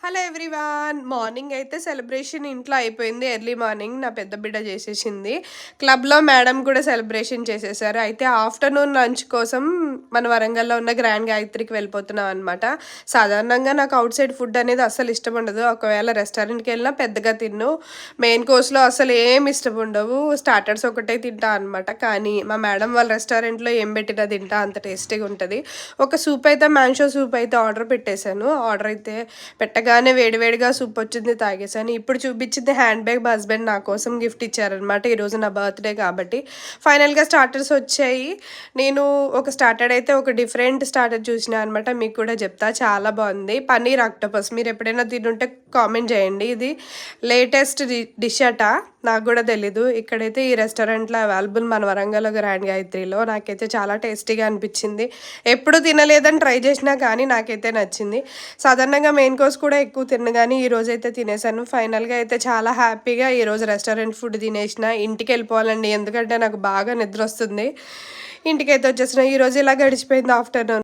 Hello everyone. Morning అయితే celebration ఇంట్లో అయిపోయింది. ఎర్లీ మార్నింగ్ నా పెద్ద బిడ్డ చేసేసింది. క్లబ్‌లో మేడం కూడా సెలబ్రేషన్ చేసేసారు. అయితే ఆఫ్టర్‌నూన్ లంచ్ కోసం మన వరంగల్‌లో ఉన్న గ్రాండ్ గాయత్రికి వెళ్ళిపోతున్నాం అనమాట. సాధారణంగా నాకు ఔట్ సైడ్ ఫుడ్ అనేది అస్సలు ఇష్టం ఉండదు. ఒకవేళ రెస్టారెంట్‌కెళ్ళినా పెద్దగా తినను. మెయిన్ కోర్స్‌లో అసలు ఏమి ఇష్టం ఉండవు. స్టార్టర్స్ ఒకటే తింటా అనమాట. కానీ మా మేడం వాళ్ళ రెస్టారెంట్‌లో ఏం పెట్టినా తింటా. అంత టేస్టీగా ఉంటది. ఒక సూప్ అయితే మ్యాంషో సూప్ అయితే ఆర్డర్ పెట్టేసాను. ఆర్డర్ అయితే పెట్టగానే వేడివేడిగా సూపొచ్చింది, తాగేసాను. ఇప్పుడు చూపిచ్చింది హ్యాండ్ బ్యాగ్ మా హస్బెండ్ నా కోసం గిఫ్ట్ ఇచ్చారనమాట. ఈరోజు నా బర్త్‌డే కాబట్టి. ఫైనల్‌గా స్టార్టర్స్ వచ్చాయి. నేను ఒక స్టార్టర్ అయితే ఒక డిఫరెంట్ స్టార్టర్ చూసినా అనమాట. మీకు కూడా చెప్తా. చాలా బావుంది. పన్నీర్ ఆక్టోపస్. మీరెప్పుడైనా తినుంటే కామెంట్ చేయండి. ఇది లేటెస్ట్ డిష్ అట. నాకు గూడా తెలీదు. ఇక్కడైతే ఈ రెస్టారెంట్‌లో అవైలబుల్ మన వరంగల్‌లో గ్రాండ్ గాయత్రిలో. నాకైతే చాలా టేస్టీగా అనిపిచ్చింది. ఎప్పుడు తినలేదని ట్రై చేసినా కానీ నాకైతే నచ్చింది. సాధారణంగా మెయిన్ కోర్స్ కూడా ఎక్కువ తినను గానీ, ఈరోజైతే తినేసాను. ఫైనల్‌గా అయితే చాలా హ్యాపీగా ఈరోజు రెస్టారెంట్ ఫుడ్ తినేషిన. ఇంటికెళ్ళిపోవాలండి. ఎందుకంటే నాకు బాగా నిద్రొస్తుంది. ఇంటికైతే వచ్చేసిన. ఈరోజు ఇలా గడిచిపోయింది ఆఫ్టర్‌నూన్.